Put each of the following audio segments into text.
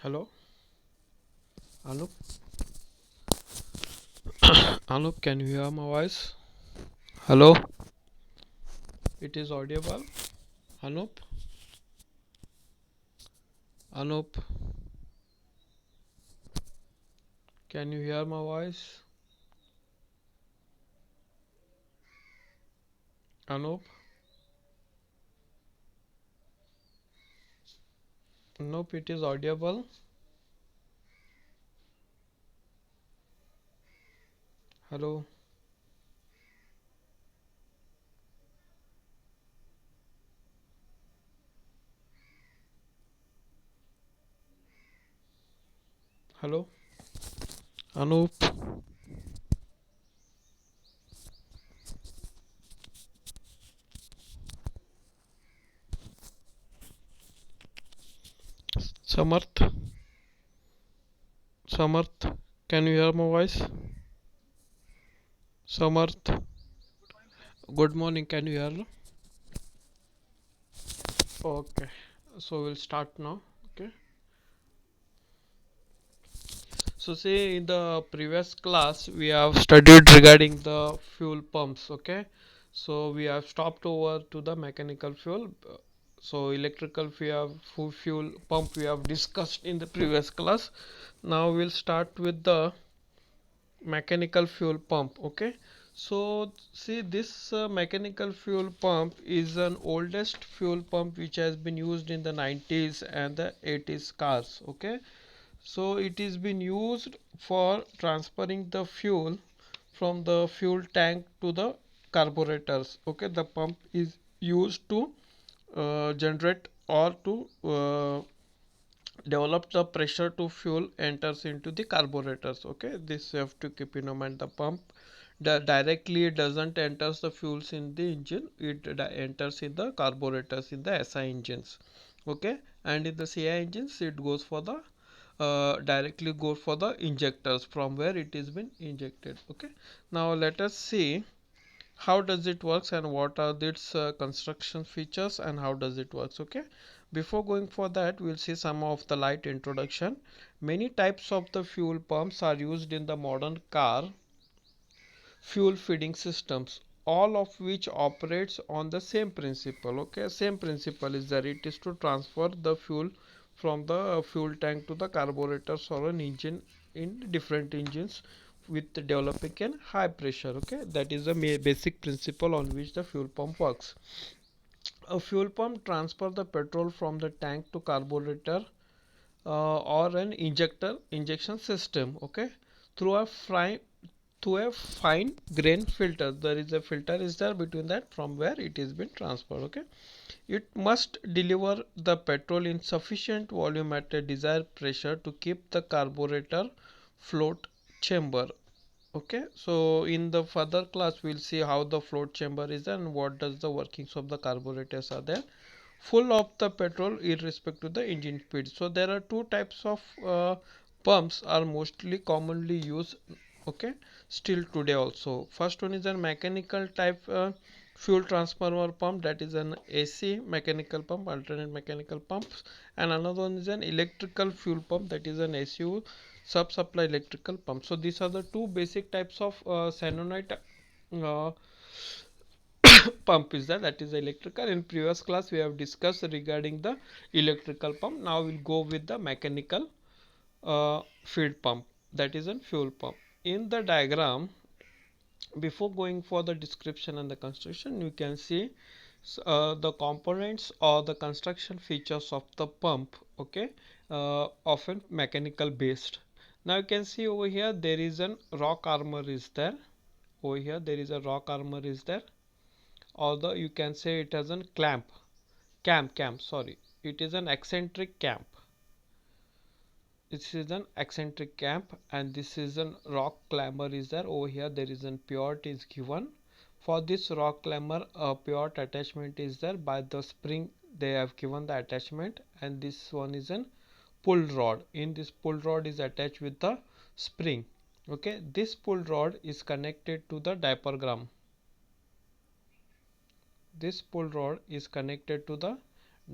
Hello, Anup. Anup, can you hear my voice? Hello, it is audible. Anup, Anup, can you hear my voice? Anup, Anup, it is audible. Hello, hello, Anup. Samarth, Samarth, can you hear my voice? Samarth, good morning. Can you hear? Okay, so we'll start now. Okay. So see, in the previous class we have studied regarding the fuel pumps. Okay, so we have stopped over to the mechanical fuel. So electrical fuel pump we have discussed in the previous class. Now we'll start with the mechanical fuel pump. Okay, so see, this mechanical fuel pump is an oldest fuel pump which has been used in the 90s and the 80s cars. Okay, so it is been used for transferring the fuel from the fuel tank to the carburetors. Okay, the pump is used to generate or to develop the pressure to fuel enters into the carburetors. Okay, this you have to keep in mind. The pump directly doesn't enters the fuels in the engine, it enters in the carburetors in the SI engines. Okay, and in the CI engines it goes for the directly go for the injectors from where it is been injected. Okay, now let us see how does it works and what are its construction features and how does it works. Okay, before going for that we'll see some of the light introduction. Many types of the fuel pumps are used in the modern car fuel feeding systems, all of which operates on the same principle. Okay, same principle is that it is to transfer the fuel from the fuel tank to the carburetors or an engine in different engines with developing in high pressure. Okay, that is the basic principle on which the fuel pump works. A fuel pump transfer the petrol from the tank to carburetor or an injection system. Okay, through a fine grain filter. There is a filter is there between that from where it is been transferred. Okay, it must deliver the petrol in sufficient volume at a desired pressure to keep the carburetor float chamber. Okay, so in the further class we'll see how the float chamber is and what does the workings of the carburetors are there, full of the petrol irrespective to the engine speed. So there are two types of pumps are mostly commonly used. Okay, still today also. First one is a mechanical type fuel transformer pump, that is an AC mechanical pump, alternate mechanical pumps, and another one is an electrical fuel pump, that is an SU sub supply electrical pump. So these are the two basic types of solenoid uh, pump is there, that is electrical. In previous class we have discussed regarding the electrical pump. Now we'll go with the mechanical feed pump, that is a fuel pump. In the diagram, before going for the description and the construction, you can see the components or the construction features of the pump. Okay, often mechanical based. Now you can see over here there is an rock armor is there. Over here there is a rock armor is there, although you can say it as a cam, sorry, it is an eccentric cam. This is an eccentric cam and this is an rock clamber is there. Over here there is an pivot is given. For this rock clamber a pivot attachment is there, by the spring they have given the attachment, and this one is an pull rod. In this pull rod is attached with the spring. Okay, this pull rod is connected to the diaphragm. This pull rod is connected to the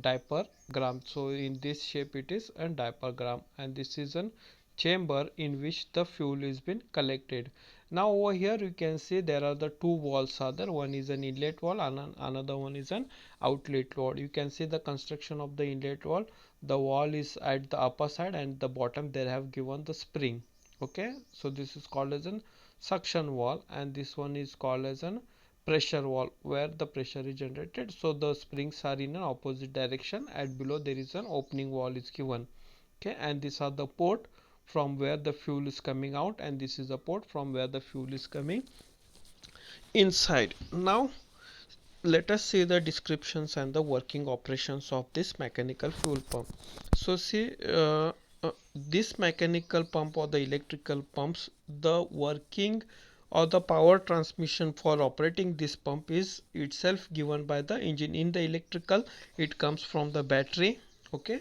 diapergram. So in this shape it is a diapergram, and this is a chamber in which the fuel is been collected. Now over here you can see there are the two walls are there. One is an inlet wall and another one is an outlet wall. You can see the construction of the inlet wall. The wall is at the upper side and the bottom they have given the spring. Okay, so this is called as an suction wall, and this one is called as an pressure wall where the pressure is generated. So the springs are in an opposite direction, and below there is an opening wall is given. Okay, and these are the port from where the fuel is coming out, and this is the port from where the fuel is coming inside. Now let us see the descriptions and the working operations of this mechanical fuel pump. So see, this mechanical pump or the electrical pumps, the working or the power transmission for operating this pump is itself given by the engine. In the electrical, it comes from the battery. Okay,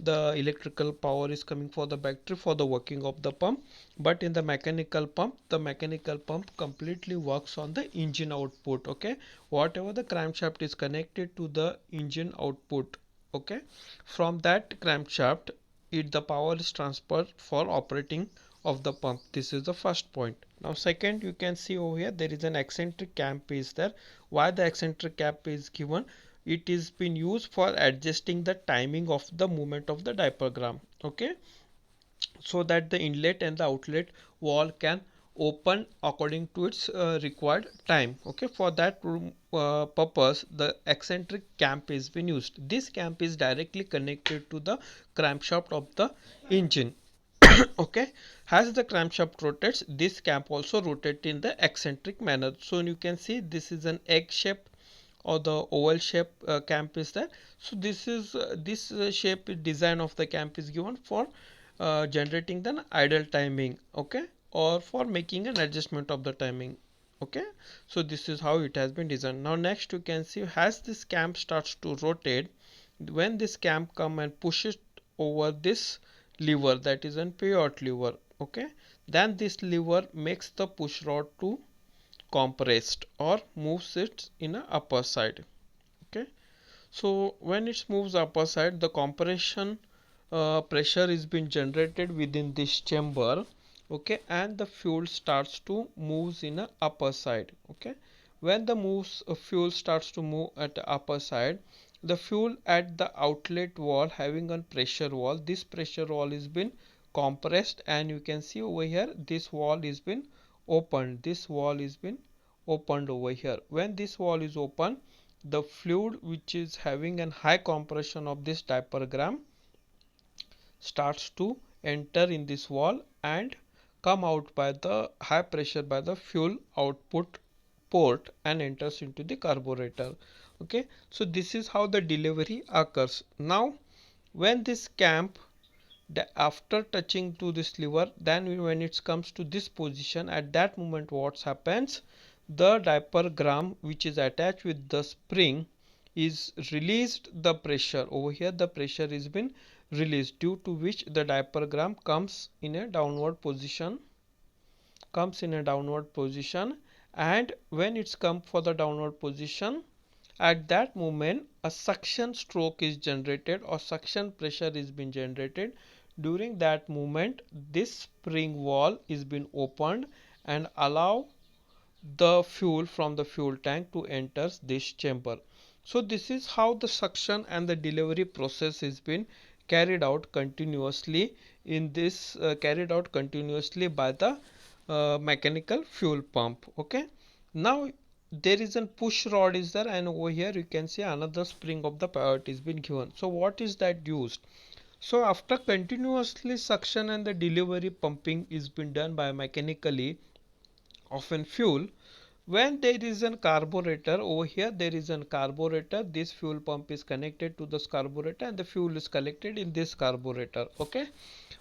the electrical power is coming for the battery for the working of the pump, but in the mechanical pump, the mechanical pump completely works on the engine output. Okay, whatever the crankshaft is connected to the engine output, okay, from that crankshaft the power is transferred for operating of the pump. This is the first point. Now second, you can see over here there is an eccentric clamp is there. Why the eccentric clamp is given? It is been used for adjusting the timing of the movement of the diaphragm. Okay, so that the inlet and the outlet wall can open according to its required time. Okay, for that purpose the eccentric clamp is been used. This clamp is directly connected to the crankshaft of the engine. Okay, as the crankshaft rotates, this clamp also rotates in the eccentric manner. So you can see this is an egg shape or the oval shape clamp is there. So this is shape design of the clamp is given for generating the idle timing. Okay, or for making an adjustment of the timing. Okay, so this is how it has been designed. Now next you can see as this clamp starts to rotate, when this clamp come and push it over this lever, that is an pivot lever. Okay, then this lever makes the push rod to compressed or moves it in a upper side. Okay, so when it moves upper side, the compression pressure is being generated within this chamber. Okay, and the fuel starts to moves in a upper side. Okay, when the moves fuel starts to move at the upper side, the fuel at the outlet wall having a pressure wall, this pressure wall is been compressed, and you can see over here this wall is been opened. This wall is been opened over here. When this wall is open, the fluid which is having a high compression of this diaphragm starts to enter in this wall and come out by the high pressure by the fuel output port and enters into the carburetor. Okay, so this is how the delivery occurs. Now when this clamp after touching to this lever, then when it comes to this position, at that moment what happens, the diaphragm which is attached with the spring is released the pressure. Over here the pressure is been released, due to which the diaphragm comes in a downward position, and when it's come for the downward position, at that moment a suction stroke is generated or suction pressure is being generated. During that moment this spring wall is being opened and allow the fuel from the fuel tank to enter this chamber. So this is how the suction and the delivery process is been carried out continuously in this carried out continuously by the mechanical fuel pump. Okay, now there is a push rod is there, and over here you can see another spring of the pivot is been given. So what is that used? So after continuously suction and the delivery pumping is been done by mechanically of an fuel, when there is a carburetor, over here there is a carburetor, this fuel pump is connected to this carburetor and the fuel is collected in this carburetor. Okay,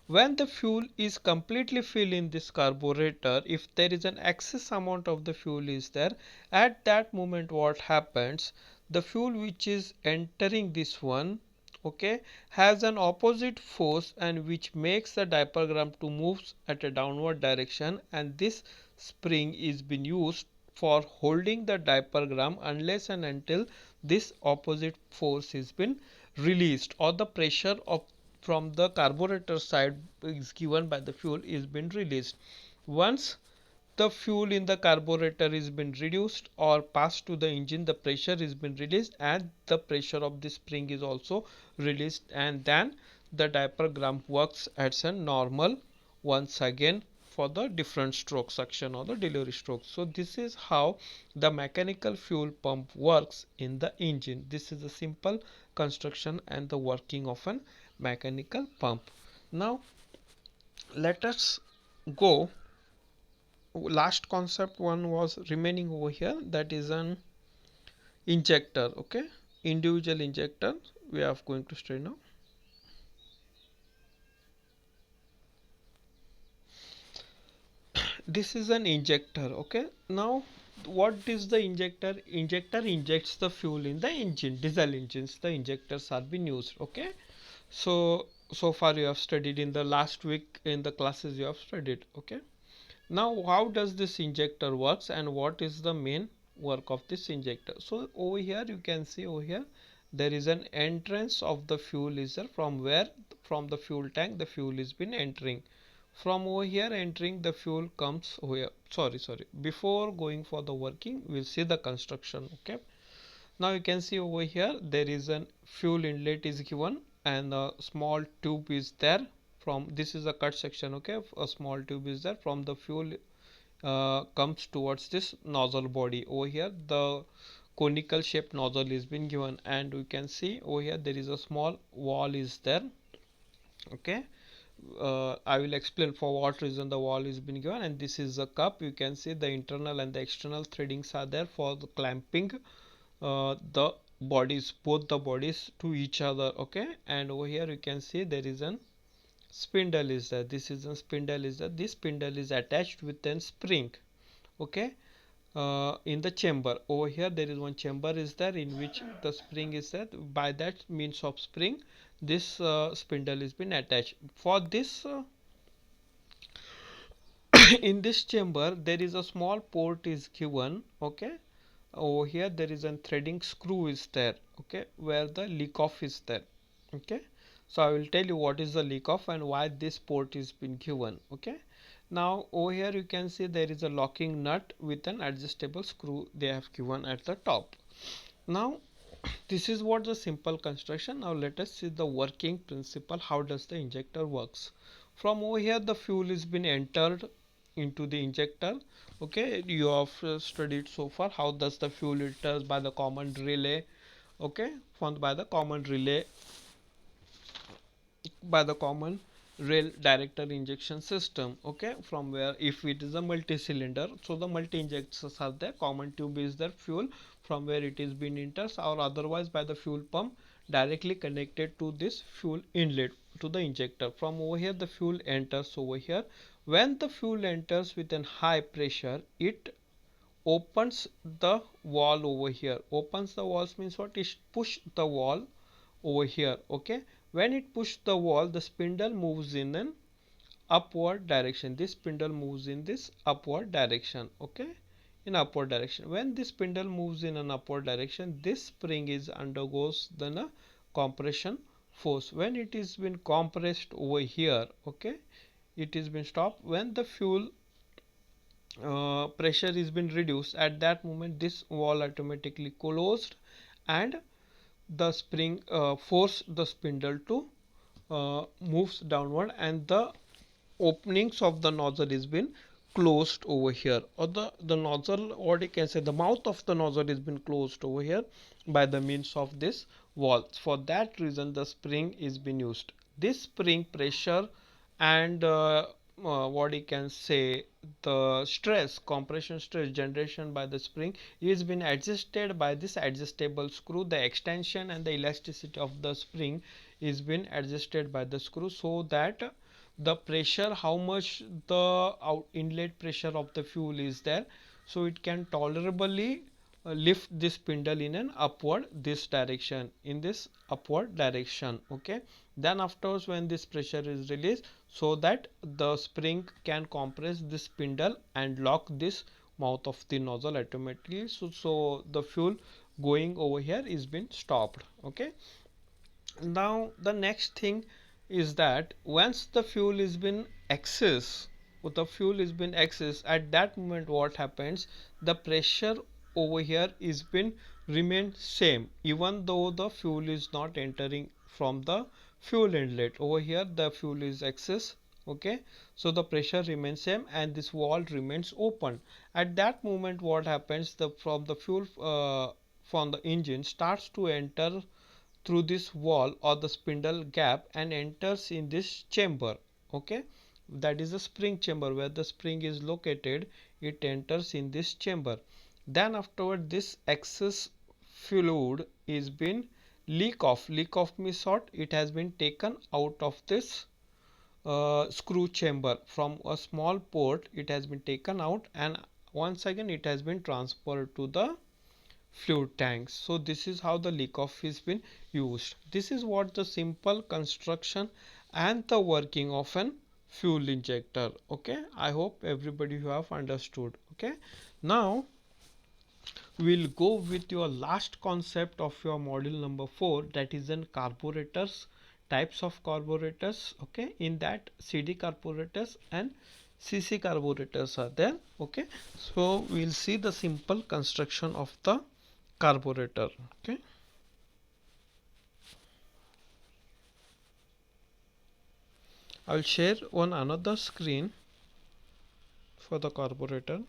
when the fuel is completely filled in this carburetor, if there is an excess amount of the fuel is there, at that moment what happens, the fuel which is entering this one, okay, has an opposite force and which makes the diaphragm to move at a downward direction, and this spring is being used for holding the diaphragm unless and until this opposite force is been released, or the pressure of from the carburetor side is given by the fuel is been released. Once the fuel in the carburetor is been reduced or passed to the engine, the pressure is been released and the pressure of the spring is also released, and then the diaphragm works as a normal once again for the different stroke suction or the delivery stroke. So this is how the mechanical fuel pump works in the engine. This is a simple construction and the working of an mechanical pump. Now let us go. Last concept one was remaining over here, that is an injector. Okay, individual injector we are going to study now. This is an injector. Okay, now what is the injector? Injector injects the fuel in the engine. Diesel engines, the injectors are being used. Okay, so far you have studied in the last week in the classes you have studied. Okay, now how does this injector works and what is the main work of this injector? So over here you can see over here there is an entrance of the fuel is there, from where from the fuel tank the fuel is been entering. From over here entering the fuel comes over here. Sorry, before going for the working we'll see the construction. Okay, now you can see over here there is an fuel inlet is given and a small tube is there. From this is a cut section. Okay, a small tube is there. From the fuel comes towards this nozzle body. Over here the conical shaped nozzle is been given, and we can see over here there is a small wall is there. Okay, I will explain for what reason the wall is been given. And this is a cup. You can see the internal and the external threadings are there for the clamping the bodies, both the bodies to each other. Okay, and over here you can see there is an spindle is there. This is a spindle is there. This spindle is attached with a spring. Okay, in the chamber over here there is one chamber is there in which the spring is there. By that means of spring this spindle is been attached. For this in this chamber there is a small port is given. Okay, over here there is a threading screw is there. Okay, where the leak off is there. Okay, so I will tell you what is the leak off and why this port is been given. Okay, now over here you can see there is a locking nut with an adjustable screw they have given at the top. Now this is what the simple construction. Now let us see the working principle. How does the injector works? From over here the fuel is been entered into the injector. Okay, you have studied so far how does the fuel enters by the common relay. Okay, found by the common relay, by the common rail director injection system. Okay, from where if it is a multi-cylinder, so the multi injectors are there, common tube is there, fuel from where it is being enters, or otherwise by the fuel pump directly connected to this fuel inlet to the injector. From over here the fuel enters over here. When the fuel enters with a high pressure, it opens the wall over here. Opens the walls means what? Is push the wall over here. Okay, when it push the wall the spindle moves in an upward direction. This spindle moves in this upward direction. Okay, in upward direction. When this spindle moves in an upward direction, this spring is undergoes then a compression force. When it is been compressed over here, okay, it is been stopped. When the fuel pressure is been reduced, at that moment this wall automatically closed and the spring force the spindle to moves downward, and the openings of the nozzle is been closed over here, or the nozzle, or you can say the mouth of the nozzle is been closed over here by the means of this wall. For that reason the spring is been used. This spring pressure and what you can say the stress, compression stress generation by the spring is been adjusted by this adjustable screw. The extension and the elasticity of the spring is been adjusted by the screw, so that the pressure, how much the inlet pressure of the fuel is there, so it can tolerably lift this spindle in an upward this direction, in this upward direction. Okay, then afterwards when this pressure is released, so that the spring can compress this spindle and lock this mouth of the nozzle automatically, so the fuel going over here is been stopped. Okay, Now the next thing is that once the fuel is been excess, at that moment what happens, the pressure over here is been remain same even though the fuel is not entering from the fuel inlet. Over here the fuel is excess, okay, so the pressure remains same and this valve remains open. At that moment what happens, the from the fuel from the engine starts to enter through this wall or the spindle gap and enters in this chamber, okay, that is the spring chamber where the spring is located. It enters in this chamber. Then afterward this excess fluid is been leak off means what, it has been taken out of this screw chamber from a small port. It has been taken out and once again it has been transferred to the fluid tanks. So this is how the leak off is been used. This is what the simple construction and the working of an fuel injector. Okay, I hope everybody you have understood. Okay, now we'll go with your last concept of your module number 4, that is in carburetors, types of carburetors. Okay, in that CD carburetors and CC carburetors are there. Okay, so we'll see the simple construction of the carburetor. Okay, I'll share one another screen for the carburetor.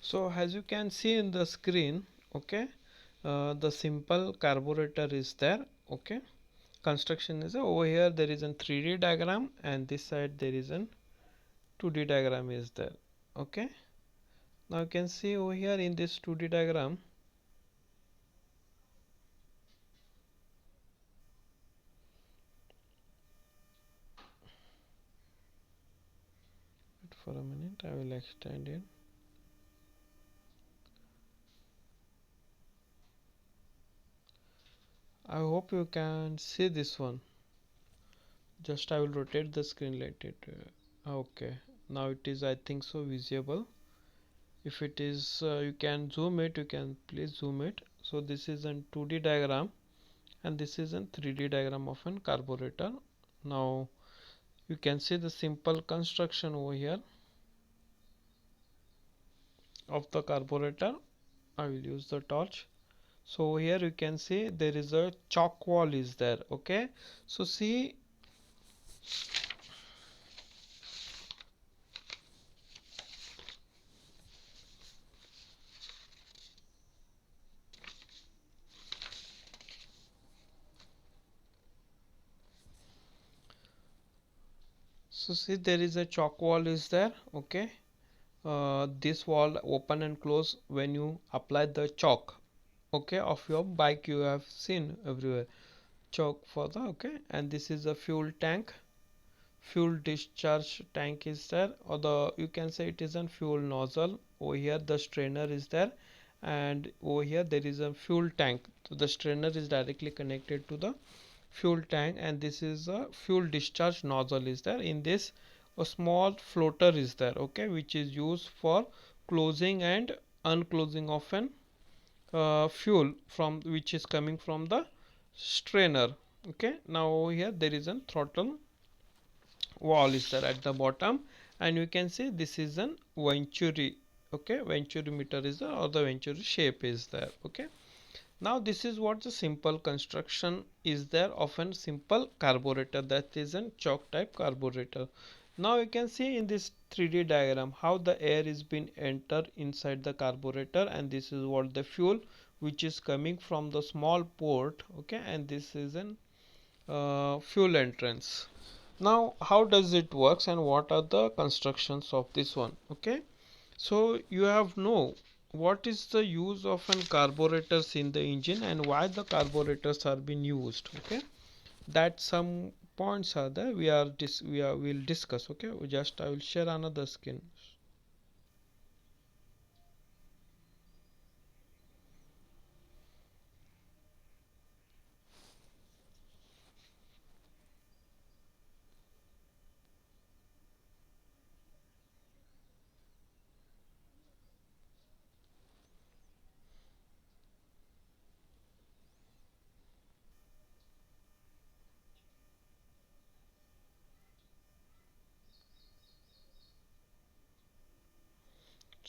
So as you can see in the screen, okay, the simple carburetor is there. Okay, construction is over here. There is a 3D diagram and this side there is an 2D diagram is there. Okay, now you can see over here in this 2D diagram, wait for a minute, I will extend it. I hope you can see this one. Just I will rotate the screen, let it okay, now it is, I think so, visible. If it is you can zoom it, you can please zoom it. So this is a 2D diagram and this is a 3D diagram of an carburetor. Now you can see the simple construction over here of the carburetor. I will use the torch. So here you can see there is a choke wall is there. Okay, so see, there is a choke wall is there. Okay, this wall open and close when you apply the chalk, okay, of your bike. You have seen everywhere chalk for the, okay, and this is a fuel tank. Fuel discharge tank is there, or the, you can say it is a fuel nozzle. Over here the strainer is there and over here there is a fuel tank. So the strainer is directly connected to the fuel tank and this is a fuel discharge nozzle is there. In this a small floater is there, okay, which is used for closing and unclosing of an fuel from which is coming from the strainer. Okay, now over here there is a throttle wall is there at the bottom and you can see this is an venturi. Okay, venturi meter is there or the venturi shape is there. Okay, Now this is what the simple construction is there of a simple carburetor, that is a choke type carburetor. Now you can see in this 3D diagram how the air is being entered inside the carburetor, and this is what the fuel which is coming from the small port, okay, and this is an fuel entrance. Now how does it works and what are the constructions of this one? Okay, so you have know what is the use of an carburetors in the engine and why the carburetors are being used. Okay, that some points are there, we'll discuss. Okay, just I will share another screen.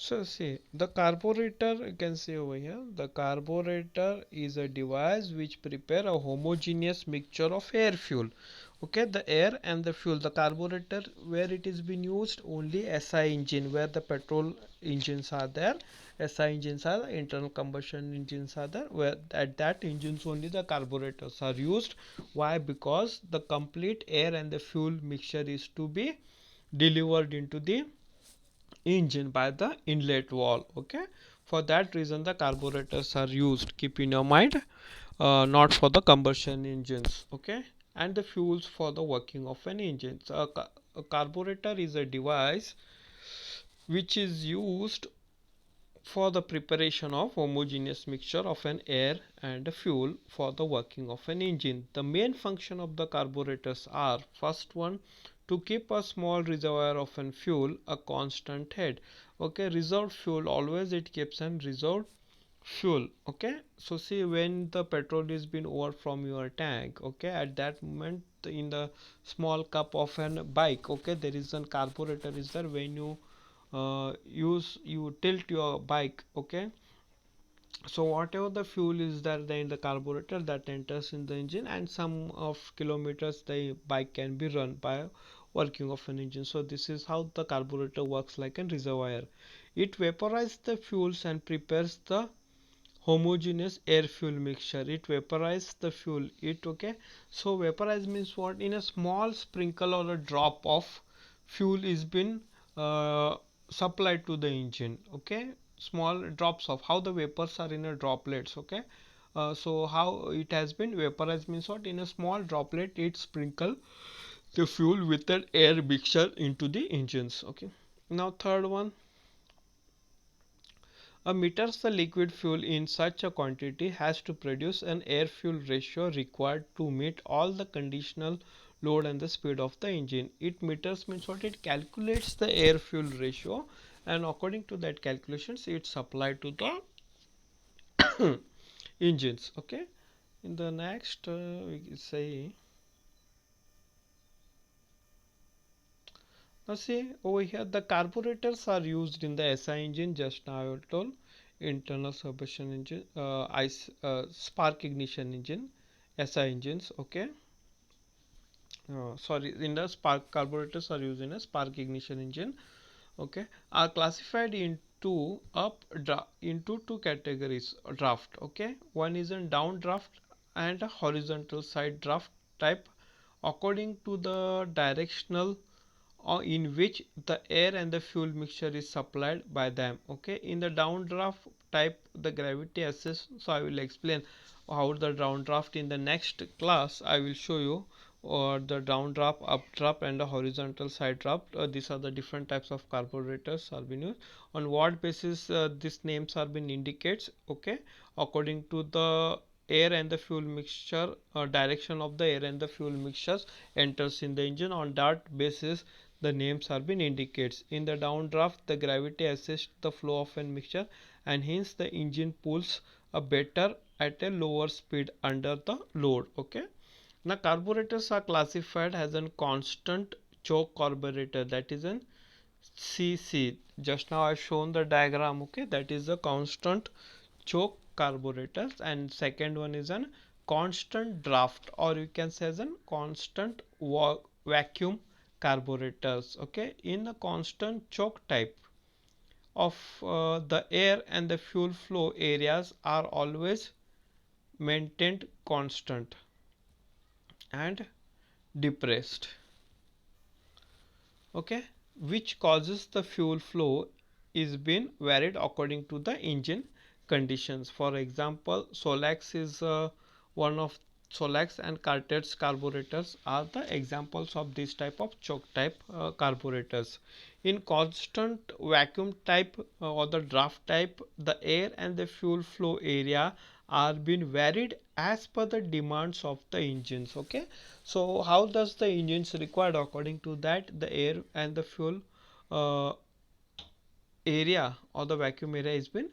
So see the carburetor, you can see over here, the carburetor is a device which prepare a homogeneous mixture of air fuel. Okay, the air and the fuel. The carburetor where it is being used only SI engine, where the petrol engines are there. SI engines are the internal combustion engines are there, where at that engines only the carburetors are used. Why? Because the complete air and the fuel mixture is to be delivered into the engine by the inlet valve. Okay, for that reason the carburetors are used, keep in your mind, not for the combustion engines. Okay, and the fuels for the working of an engine. So a carburetor is a device which is used for the preparation of homogeneous mixture of an air and a fuel for the working of an engine. The main function of the carburetors are: first one, to keep a small reservoir of an fuel a constant head. Okay, reserved fuel, always it keeps an reserved fuel. Okay, so see when the petrol is been over from your tank, okay, at that moment in the small cup of an bike, okay, there is a carburetor is there. When you you tilt your bike, okay, so whatever the fuel is there in the carburetor that enters in the engine, and some of kilometers the bike can be run by working of an engine. So this is how the carburetor works like a reservoir. It vaporizes the fuels and prepares the homogeneous air fuel mixture. It vaporizes the fuel, it, okay, so vaporize means what? In a small sprinkle or a drop of fuel is been uh, supplied to the engine. Okay, small drops of, how the vapors are in a droplets. Okay, so how it has been vaporized means what? In a small droplet it sprinkle the fuel with an air mixture into the engines. Okay, now third one, a meters the liquid fuel in such a quantity has to produce an air fuel ratio required to meet all the conditional load and the speed of the engine. It meters means what? It calculates the air fuel ratio, and according to that calculations it's applied to the engines. Okay, in the next we say, now see over here the carburetors are used in the SI engine, just now I told, internal combustion engine, spark ignition engine, SI engines. Okay, sorry, in the spark carburetors are used in a spark ignition engine. Okay, are classified into two categories: draft. Okay, one is a down draft and a horizontal side draft type, according to the directional or in which the air and the fuel mixture is supplied by them. Okay, in the downdraft type the gravity assist, so I will explain how the downdraft in the next class. I will show you, or the downdraft, updraft and the horizontal side draft. These are the different types of carburetors are being used. On what basis these names are being indicates? Okay, according to the air and the fuel mixture, direction of the air and the fuel mixtures enters in the engine, on that basis the names are been indicates. In the downdraft the gravity assists the flow of a mixture, and hence the engine pulls a better at a lower speed under the load. Okay, now carburetors are classified as a constant choke carburetor, that is an CC. Just now I shown the diagram. Okay, that is a constant choke carburetors, and second one is an constant draft, or you can say as a constant vacuum carburetors. Okay, in a constant choke type of the air and the fuel flow areas are always maintained constant and depressed. Okay, which causes the fuel flow is being varied according to the engine conditions. For example, Solax is one of Solax and Cartet's carburetors are the examples of this type of choke type carburetors. In constant vacuum type or the draft type, the air and the fuel flow area are being varied as per the demands of the engines. Okay, so how does the engines required? According to that, the air and the fuel uh, area or the vacuum area has been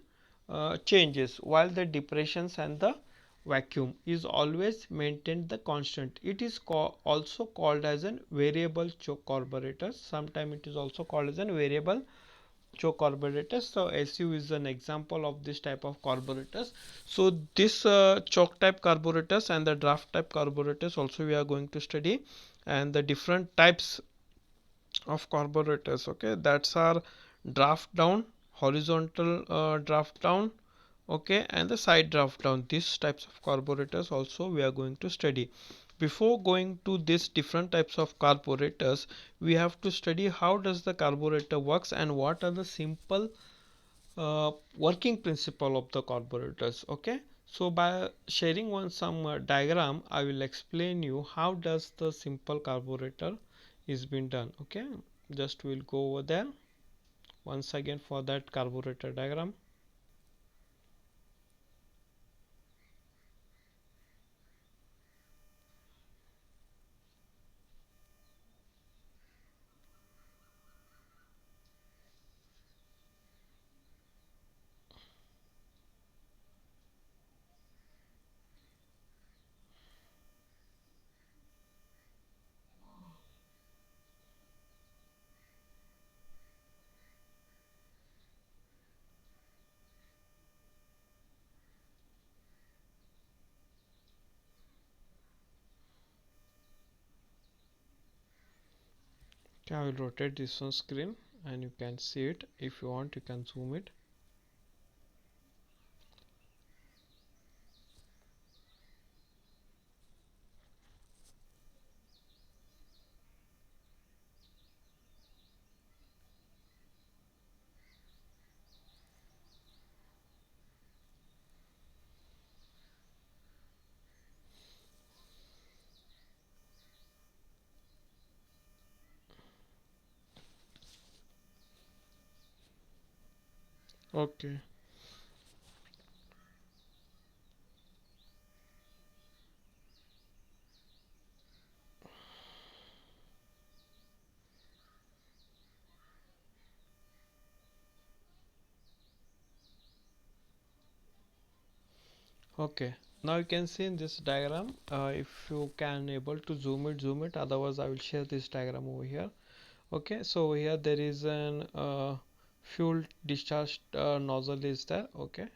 changes, while the depressions and the vacuum is always maintained the constant. It is also called as a variable choke carburetor. Sometimes it is also called as a variable choke carburetors. So SU is an example of this type of carburetors. So this choke type carburetors and the draft type carburetors also we are going to study, and the different types of carburetors. Okay, that's our draft down, horizontal draft down, okay, and the side draft down. These types of carburetors also we are going to study. Before going to these different types of carburetors, we have to study how does the carburetor works and what are the simple working principle of the carburetors. Okay, so by sharing one some diagram, I will explain you how does the simple carburetor is been done. Okay, just we'll go over there once again for that carburetor diagram. Okay, I will rotate this on screen and you can see it. If you want, you can zoom it. Okay. Okay, now you can see in this diagram, if you can able to zoom it, otherwise I will share this diagram over here. Okay, so here there is an fuel discharge nozzle is there. Okay,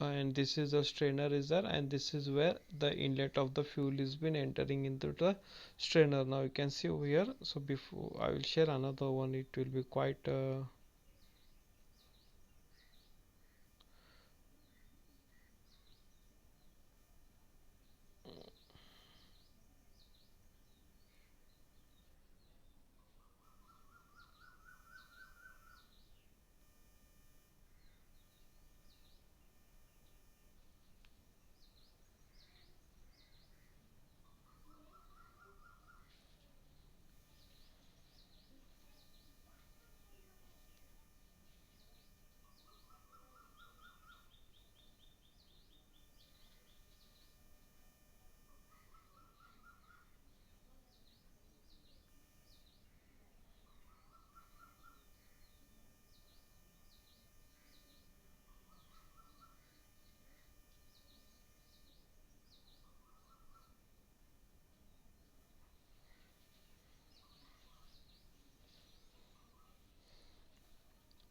and this is a strainer is there, and this is where the inlet of the fuel is been entering into the strainer. Now you can see over here. So before I will share another one, it will be quite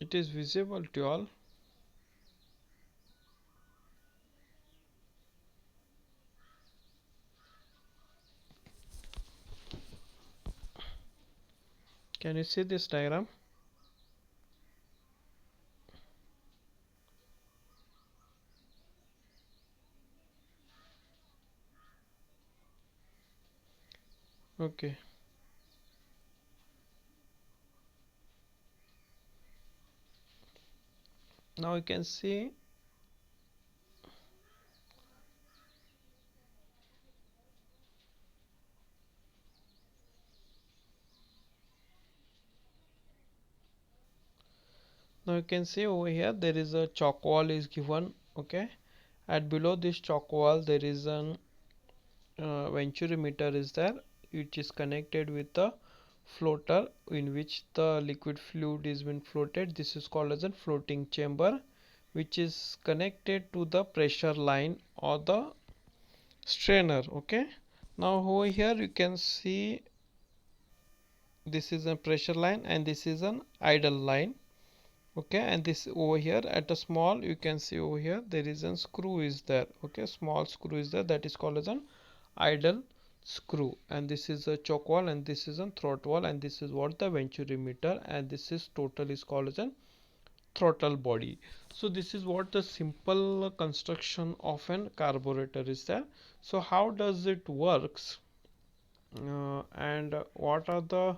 it is visible to all. Can you see this diagram? Okay. Now you can see. Now you can see over here there is a chalk wall is given. Okay. At below this chalk wall there is an venturimeter is there, which is connected with the floater in which the liquid fluid is been floated. This is called as a floating chamber, which is connected to the pressure line or the strainer. Okay. Now over here you can see this is a pressure line and this is an idle line. Okay, and this over here at a small, you can see over here there is a screw is there. Okay, small screw is there, that is called as an idle screw, and this is a choke wall and this is a throat wall, and this is what the venturimeter, and this is total is called as a throttle body. So this is what the simple construction of an carburetor is there. So how does it works, and what are the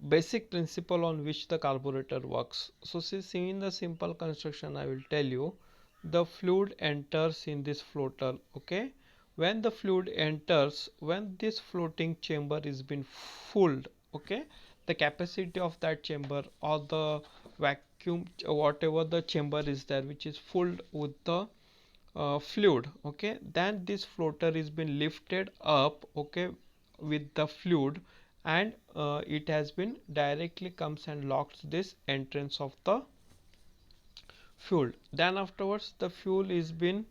basic principle on which the carburetor works? So see in the simple construction I will tell you. The fluid enters in this floater. Okay, when the fluid enters, when this floating chamber is been filled, okay, the capacity of that chamber or the vacuum, whatever the chamber is there, which is filled with the fluid, okay, then this floater is been lifted up, okay, with the fluid, and it has been directly comes and locks this entrance of the fuel. Then afterwards the fuel is been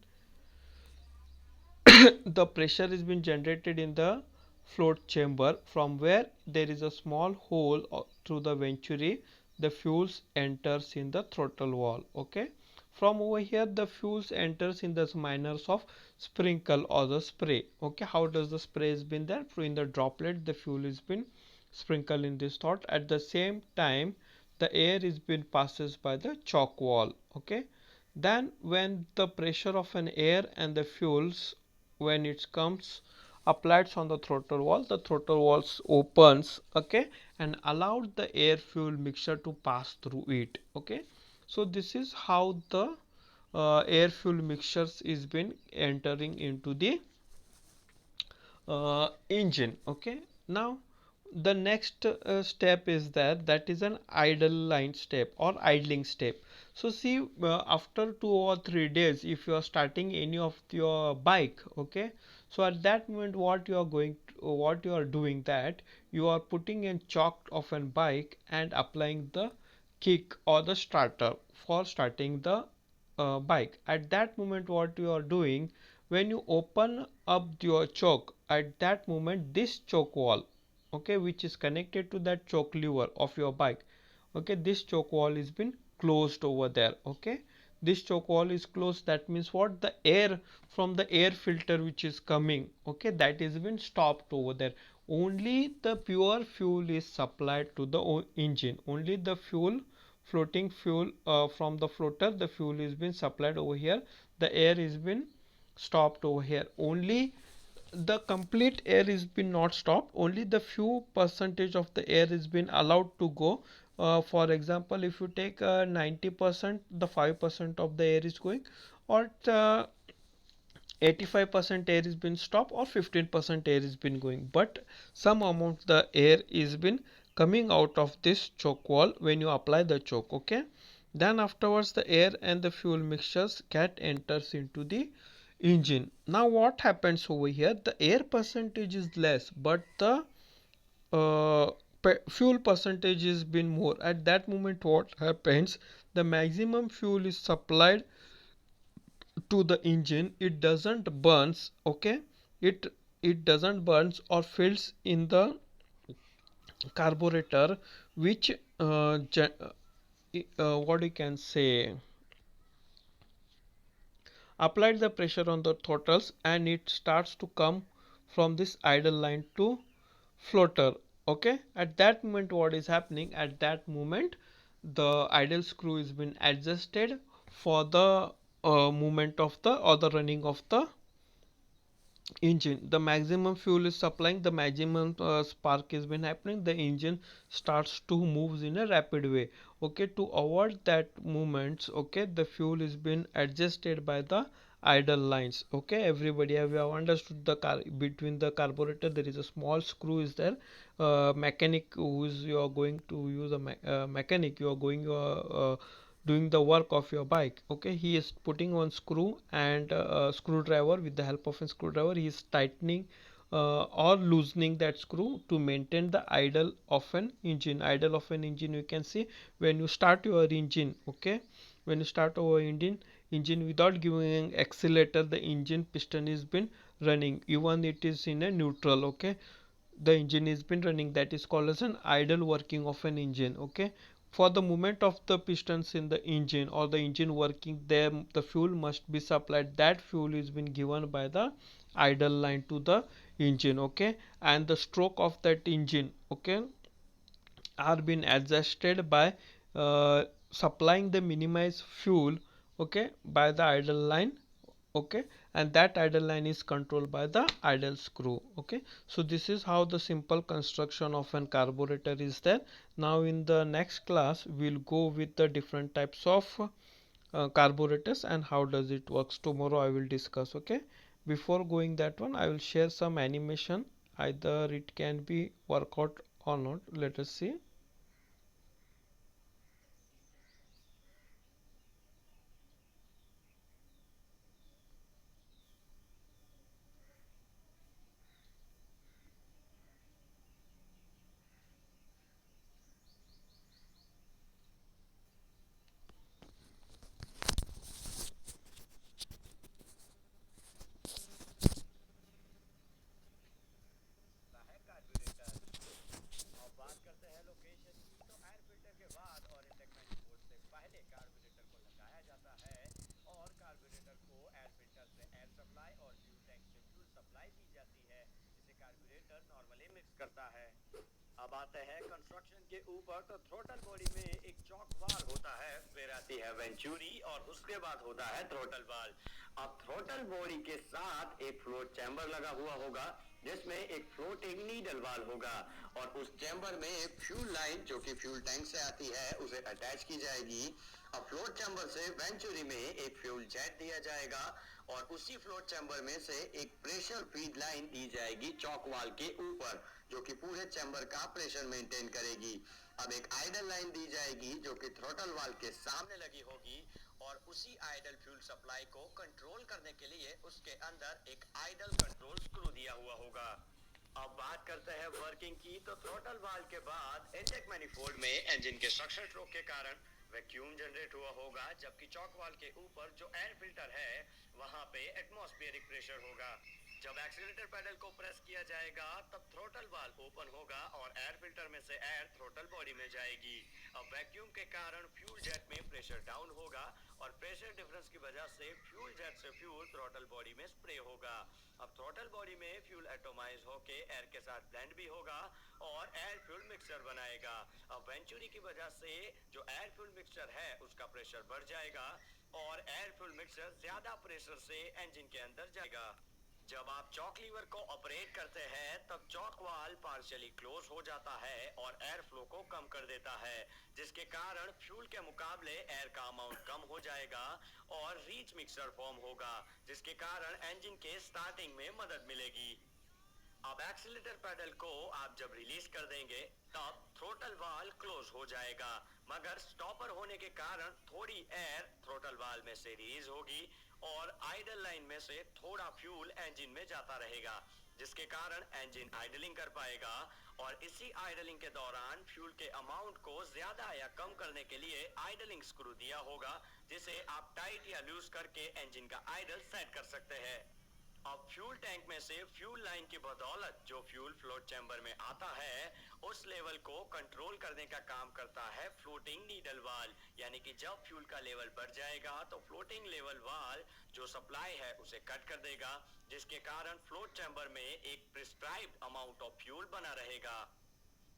the pressure is being generated in the float chamber, from where there is a small hole through the venturi. The fuels enters in the throttle wall. Okay, from over here the fuels enters in the manners of sprinkle or the spray. Okay, how does the spray is been there? In the droplet the fuel is been sprinkled in this thought. At the same time the air is been passes by the choke wall. Okay, then when the pressure of an air and the fuels, when it comes applied on the throttle wall, the throttle walls opens, okay, and allowed the air fuel mixture to pass through it. Okay, so this is how the air fuel mixtures is been entering into the engine. Okay, now the next step is that is an idle line step or idling step. So see, after 2 or 3 days, if you are starting any of your bike, okay, so at that moment what you are going to, what you are doing, that you are putting in chalk of an bike and applying the kick or the starter for starting the bike. At that moment what you are doing, when you open up your choke, at that moment this choke wall, okay, which is connected to that choke lever of your bike, okay, this choke wall is been closed over there. Okay, this choke wall is closed, that means what, the air from the air filter which is coming, okay, that is been stopped over there. Only the pure fuel is supplied to the engine. Only the fuel, floating fuel from the floater, the fuel is been supplied over here. The air is been stopped over here. Only the complete air is been not stopped, only the few percentage of the air is been allowed to go. For example, if you take 90%, the 5% of the air is going, or 85% air is been stopped, or 15% air is been going, but some amount the air is been coming out of this choke wall when you apply the choke. Okay, then afterwards the air and the fuel mixtures get enters into the engine. Now what happens over here, the air percentage is less, but the uh, fuel percentage is been more. At that moment what happens, the maximum fuel is supplied to the engine. It doesn't burns. Okay, it doesn't burns or fills in the carburetor, which what you can say, applied the pressure on the throttles, and it starts to come from this idle line to floater. Okay, at that moment what is happening, at that moment the idle screw is been adjusted for the movement of the or the running of the engine. The maximum fuel is supplying, the maximum spark has been happening, the engine starts to move in a rapid way. Okay, to avoid that movements, okay, the fuel is been adjusted by the idle lines. Okay, everybody have you have understood the car between the carburetor there is a small screw is there. Mechanic who is you are going to use a mechanic, you are going doing the work of your bike. Okay, he is putting one screw and a screwdriver. With the help of a screwdriver he is tightening or loosening that screw to maintain the idle of an engine. Idle of an engine, you can see when you start your engine. Okay, when you start our engine without giving accelerator, the engine piston is been running even it is in a neutral. Okay, the engine is been running, that is called as an idle working of an engine. Okay, for the movement of the pistons in the engine or the engine working, there the fuel must be supplied. That fuel is been given by the idle line to the engine. Okay, and the stroke of that engine, okay, are being adjusted by supplying the minimized fuel, okay, by the idle line. Okay, and that idle line is controlled by the idle screw. Okay, so this is how the simple construction of an carburetor is there. Now in the next class we'll go with the different types of carburetors and how does it works. Tomorrow I will discuss. Okay, before going that one I will share some animation, either it can be workout or not. Let us see.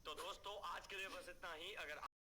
तो दोस्तों आज के लिए बस इतना ही। अगर